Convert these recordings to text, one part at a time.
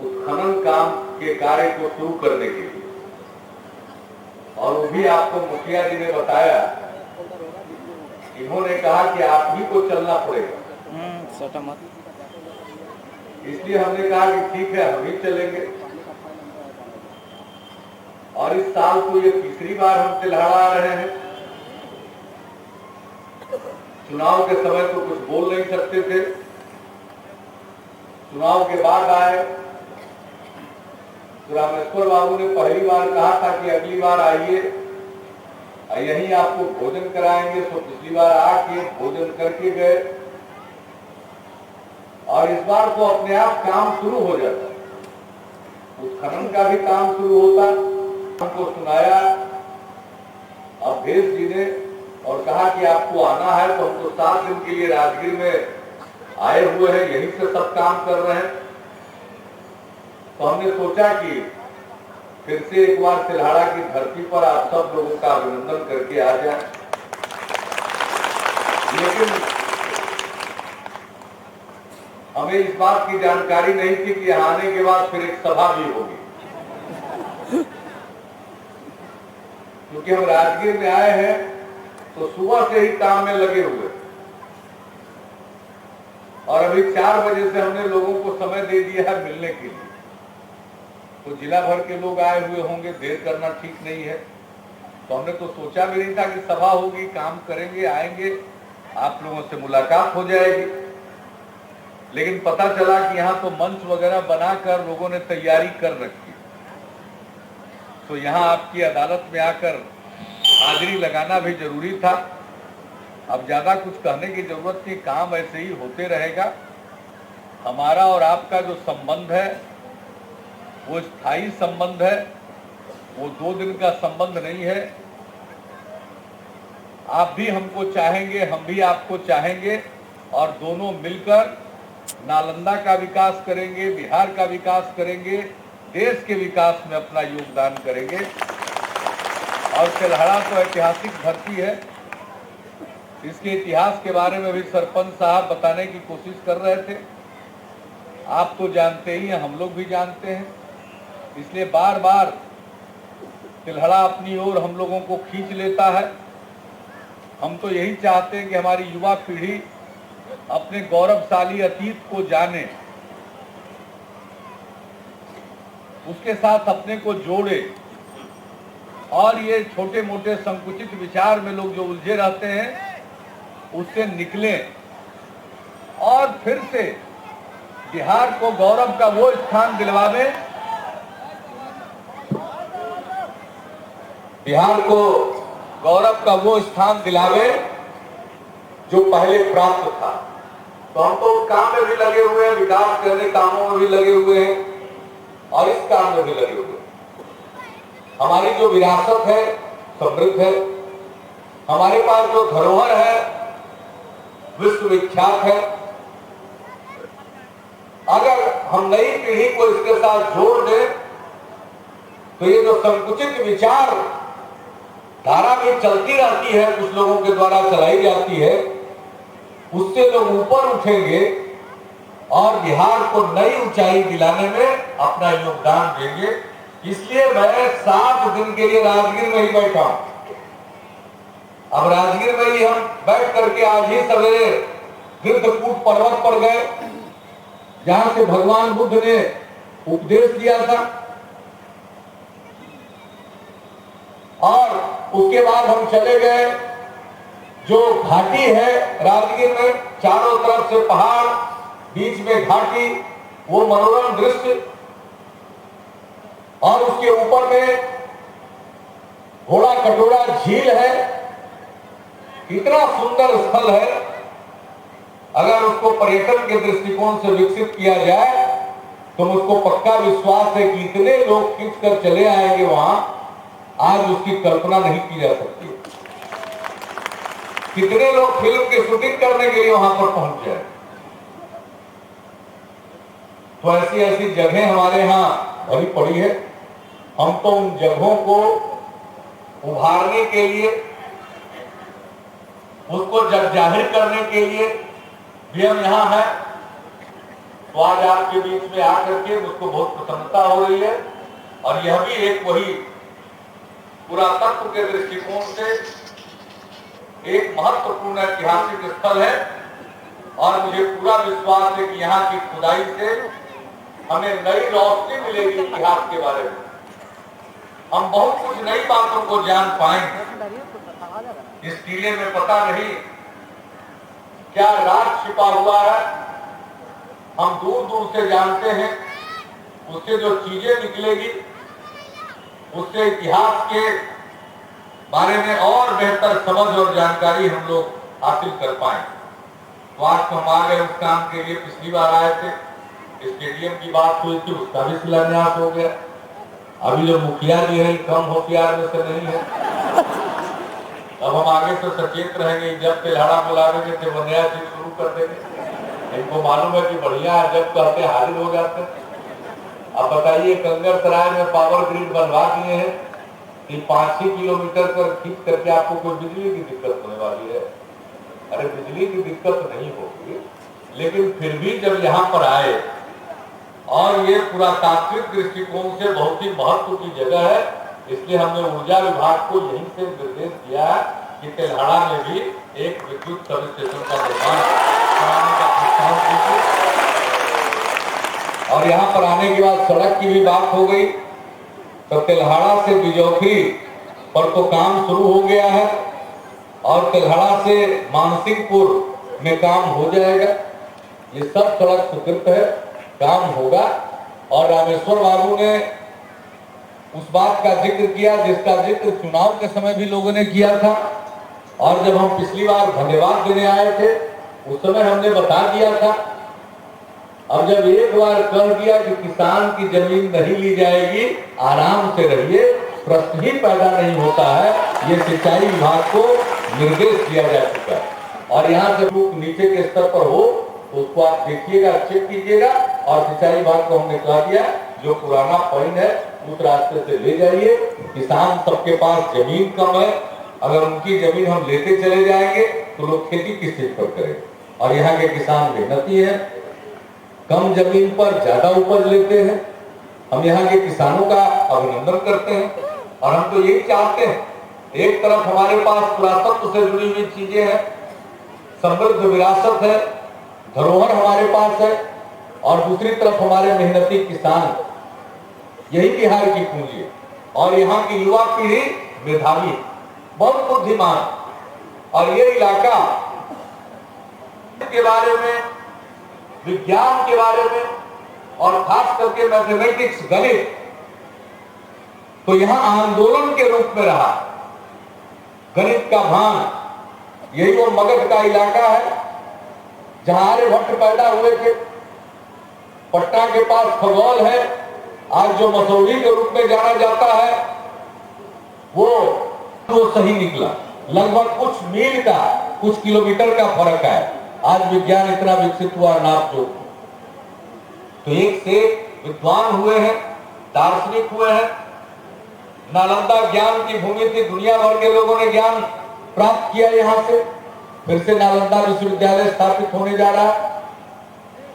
उत्खनन काम के कार्य को शुरू करने के लिए, और वो भी आपको मुखिया जी ने बताया, इन्होंने कहा कि आप ही को चलना पड़ेगा। इसलिए हमने कहा कि ठीक है, हम ही चलेंगे। और इस साल तो ये तीसरी बार हम तिल्हाड़ा आ रहे हैं। चुनाव के समय तो कुछ बोल नहीं सकते थे, चुनाव के बाद आए तो रामेश्वर बाबू ने पहली बार कहा था कि अगली बार आइए, यहीं आपको भोजन कराएंगे। तो पिछली बार आके भोजन करके गए, और इस बार तो अपने आप काम शुरू हो जाता, उत्खनन का भी काम शुरू होता। हमको सुनाया अवधेश जी ने और कहा कि आपको आना है, तो हम तो 7 दिन के लिए राजगीर में आए हुए हैं, यहीं से सब काम कर रहे हैं। तो हमने सोचा कि फिर से एक बार तिल्हाड़ा की धरती पर आप सब लोगों का अभिनंदन करके आ जाए। लेकिन हमें इस बात की जानकारी नहीं थी कि यहाँ आने के बाद फिर एक सभा भी होगी, क्योंकि हम राजगीर में आए हैं तो सुबह से ही काम में लगे हुए, और अभी 4 बजे से हमने लोगों को समय दे दिया है मिलने के लिए। तो जिला भर के लोग आए हुए होंगे, देर करना ठीक नहीं है। तो हमने तो सोचा भी नहीं था कि सभा होगी, काम करेंगे, आएंगे, आप लोगों से मुलाकात हो जाएगी। लेकिन पता चला कि यहाँ तो मंच वगैरह बनाकर लोगों ने तैयारी कर रखी, तो यहाँ आपकी अदालत में आकर हाजिरी लगाना भी जरूरी था। अब ज्यादा कुछ कहने की जरूरत नहीं, काम ऐसे ही होते रहेगा। हमारा और आपका जो संबंध है वो स्थायी संबंध है, वो 2 दिन का संबंध नहीं है। आप भी हमको चाहेंगे, हम भी आपको चाहेंगे, और दोनों मिलकर नालंदा का विकास करेंगे, बिहार का विकास करेंगे, देश के विकास में अपना योगदान करेंगे। और तिल्हाड़ा तो ऐतिहासिक धरती है, इसके इतिहास के बारे में भी सरपंच साहब बताने की कोशिश कर रहे थे। आप तो जानते ही हैं, हम लोग भी जानते हैं, इसलिए बार बार तिल्हाड़ा अपनी ओर हम लोगों को खींच लेता है। हम तो यही चाहते हैं कि हमारी युवा पीढ़ी अपने गौरवशाली अतीत को जाने, उसके साथ अपने को जोड़े, और ये छोटे मोटे संकुचित विचार में लोग जो उलझे रहते हैं उससे निकलें, और फिर से बिहार को गौरव का वो स्थान दिलवावे, बिहार को गौरव का वो स्थान दिलावे जो पहले प्राप्त था। तो हम तो उस काम में भी लगे हुए हैं, विकास करने कामों में भी लगे हुए हैं, और इस काम में भी लगे हुए हैं। हमारी जो विरासत है समृद्ध है, हमारे पास जो धरोहर है विश्वविख्यात है। अगर हम नई पीढ़ी को इसके साथ जोड़ दें तो ये जो संकुचित विचार धारा भी चलती रहती है, कुछ लोगों के द्वारा चलाई जाती है, उससे लोग ऊपर उठेंगे और बिहार को नई ऊंचाई दिलाने में अपना योगदान देंगे। इसलिए मैं 7 दिन के लिए राजगीर में ही बैठा हूं। अब राजगीर में ही हम बैठ करके आज ही सवेरे गिद्धकूट पर्वत पर गए, जहां से भगवान बुद्ध ने उपदेश दिया था, और उसके बाद हम चले गए जो घाटी है राजगीर में, चारों तरफ से पहाड़, बीच में घाटी, वो मनोरम दृश्य, और उसके ऊपर में घोड़ा कटोरा झील है। इतना सुंदर स्थल है, अगर उसको पर्यटन के दृष्टिकोण से विकसित किया जाए तो मुझको पक्का विश्वास है कि इतने लोग खींच कर चले आएंगे वहां, आज उसकी कल्पना नहीं की जा सकती। कितने लोग फिल्म की शूटिंग करने के लिए वहां पर पहुंच जाए। तो ऐसी ऐसी जगह हमारे यहाँ भरी पड़ी है। हम तो उन जगहों को उभारने के लिए, उसको जग जाहिर करने के लिए भी हम यहाँ हैं। तो आज आपके बीच में आकर के मुझको बहुत प्रसन्नता हो रही है। और यह भी एक वही पुरातत्व के दृष्टिकोण से एक महत्वपूर्ण ऐतिहासिक स्थल है और मुझे पूरा विश्वास है कि यहाँ की खुदाई से हमें नई रोशनी मिलेगी इतिहास के बारे में। हम बहुत कुछ नई बातों को जान पाएंगे। इस किले में पता नहीं क्या राज छिपा हुआ है, हम दूर दूर से जानते हैं। उससे जो चीजें निकलेगी उससे इतिहास के बारे में और बेहतर समझ और जानकारी हम लोग हासिल कर पाए। तो आज तो हम आ गए उस काम के लिए। पिछली बार आए थे, स्टेडियम की बात हुई थी, उसका भी शिलान्यास हो गया। अभी जो मुखिया जी है कम होशियार में से नहीं है। अब हम आगे से सचेत रहेंगे, जब तिलहड़ा बुलावेंगे थे वो नया चीज शुरू कर देंगे। इनको मालूम है कि बढ़िया है, जब कहते हाजिर हो जाते हैं। अब बताइए, कंगर सराय में पावर ग्रिड बनवा दिए हैं कि 5-6 किलोमीटर पर खींच करके आपको कोई बिजली की दिक्कत होने वाली है। अरे बिजली की दिक्कत नहीं होगी, लेकिन फिर भी जब यहाँ पर आए और ये पुरातात्विक दृष्टिकोण से बहुत ही महत्व की जगह है, इसलिए हमने ऊर्जा विभाग को यहीं से निर्देश दिया है कि तिलहड़ा में भी एक विद्युत सब स्टेशन का निर्माण कराने का प्रस्ताव कीजिए। और यहाँ पर आने के बाद सड़क की भी बात हो गई, तो तिलहड़ा से बिजौखरी पर तो काम शुरू हो गया है और तिलहड़ा से मानसिंहपुर में काम हो जाएगा। ये सब सड़क स्वीकृत है, काम होगा। और रामेश्वर बाबू ने उस बात का जिक्र किया जिसका जिक्र चुनाव के समय भी लोगों ने किया था। और जब हम पिछली बार धन्यवाद देने आए थे उस समय हमने बता दिया था। अब जब एक बार कह दिया कि किसान की जमीन नहीं ली जाएगी, आराम से रहिए, प्रश्न ही पैदा नहीं होता है। ये सिंचाई विभाग को निर्देश दिया जा चुका है। और यहाँ से नीचे के स्तर पर हो तो उसको आप देखिएगा, चेक कीजिएगा। और सिंचाई विभाग को हमने कहा दिया जो पुराना पॉइंट है उस रास्ते से ले जाइए। किसान सबके पास जमीन कम है, अगर उनकी जमीन हम लेते चले जाएंगे तो लोग खेती किस चीज पर करेंगे। और यहाँ के किसान मेहनती है, कम जमीन पर ज्यादा उपज लेते हैं। हम यहाँ के किसानों का अभिनंदन करते हैं और हम तो यही चाहते हैं। एक तरफ हमारे पास पुरातत्व से जुड़ी हुई चीजें हैं, समृद्ध विरासत है, धरोहर हमारे पास है, और दूसरी तरफ हमारे मेहनती किसान, यही बिहार की पूंजी है। और यहाँ की युवा पीढ़ी मेधावी, बहुत बुद्धिमान। और ये इलाका के बारे में, विज्ञान के बारे में और खास करके मैथमेटिक्स, गणित, तो यहाँ आंदोलन के रूप में रहा। गणित का भान, यही वो मगध का इलाका है जहां आर्यभट्ट पैदा हुए थे। पटना के पास खगोल है, आज जो मसौरी के रूप में जाना जाता है वो सही निकला। लगभग कुछ मील का, कुछ किलोमीटर का फर्क है। आज विज्ञान इतना विकसित हुआ, नाप जो तो एक से विद्वान हुए हैं, दार्शनिक हुए हैं। नालंदा ज्ञान की भूमि थी, दुनिया भर के लोगों ने ज्ञान प्राप्त किया। यहाँ से फिर से नालंदा विश्वविद्यालय स्थापित होने जा रहा है।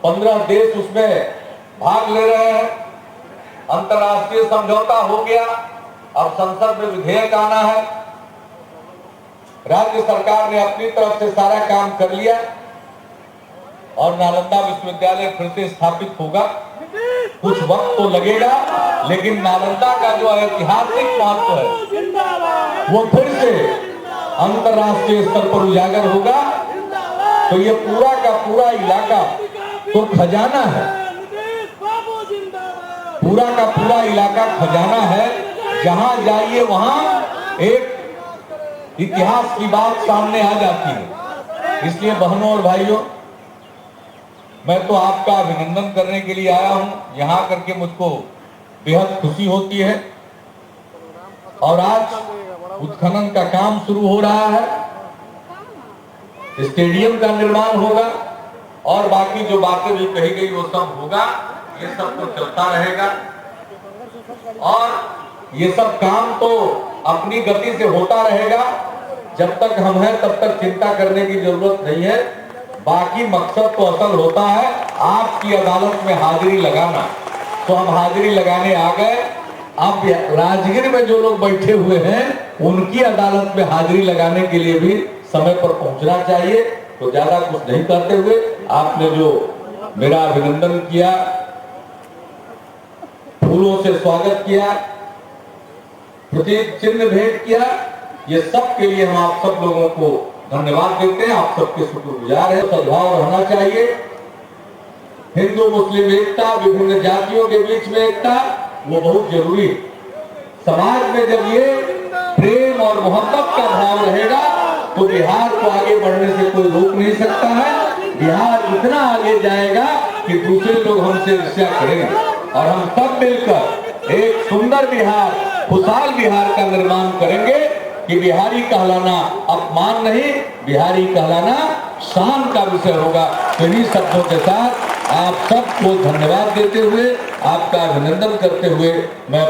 15 देश उसमें भाग ले रहे हैं। अंतर्राष्ट्रीय समझौता हो गया, अब संसद में विधेयक आना है। राज्य सरकार ने अपनी तरफ से सारा काम कर लिया और नालंदा विश्वविद्यालय फिर से स्थापित होगा। कुछ वक्त तो लगेगा, लेकिन नालंदा का जो ऐतिहासिक महत्व है वो फिर से अंतर्राष्ट्रीय स्तर पर उजागर होगा। तो ये पूरा का पूरा इलाका तो खजाना है, पूरा का पूरा इलाका खजाना है। जहां जाइए वहां एक इतिहास की बात सामने आ जाती है। इसलिए बहनों और भाइयों, मैं तो आपका अभिनंदन करने के लिए आया हूं। यहाँ करके मुझको बेहद खुशी होती है। और आज उत्खनन का काम शुरू हो रहा है, स्टेडियम का निर्माण होगा और बाकी जो बातें भी कही गई वो सब होगा। ये सब तो चलता रहेगा और ये सब काम तो अपनी गति से होता रहेगा। जब तक हम हैं तब तक चिंता करने की जरूरत नहीं है। बाकी मकसद तो असल होता है आपकी अदालत में हाजिरी लगाना। तो हम हाजिरी लगाने आ गए। अब राजगीर में जो लोग बैठे हुए हैं उनकी अदालत में हाजिरी लगाने के लिए भी समय पर पहुंचना चाहिए। तो ज्यादा कुछ नहीं करते हुए आपने जो मेरा अभिनंदन किया, फूलों से स्वागत किया, प्रतीक चिन्ह भेंट किया, ये सब के लिए हम आप सब लोगों को धन्यवाद देते हैं। आप सबके शुक्रगुजार है। सद्भाव रहना चाहिए। हिंदू मुस्लिम एकता, विभिन्न जातियों के बीच में एकता, वो बहुत जरूरी है। समाज में जब ये प्रेम और मोहब्बत का भाव रहेगा तो बिहार को आगे बढ़ने से कोई रोक नहीं सकता है। बिहार इतना आगे जाएगा कि दूसरे लोग हमसे ईर्ष्या करेंगे और हम सब मिलकर एक सुंदर बिहार, खुशहाल बिहार का निर्माण करेंगे कि बिहारी कहलाना अपमान नहीं, बिहारी कहलाना शान का विषय होगा। इन्हीं शब्दों के साथ आप सबको धन्यवाद देते हुए, आपका अभिनंदन करते हुए मैं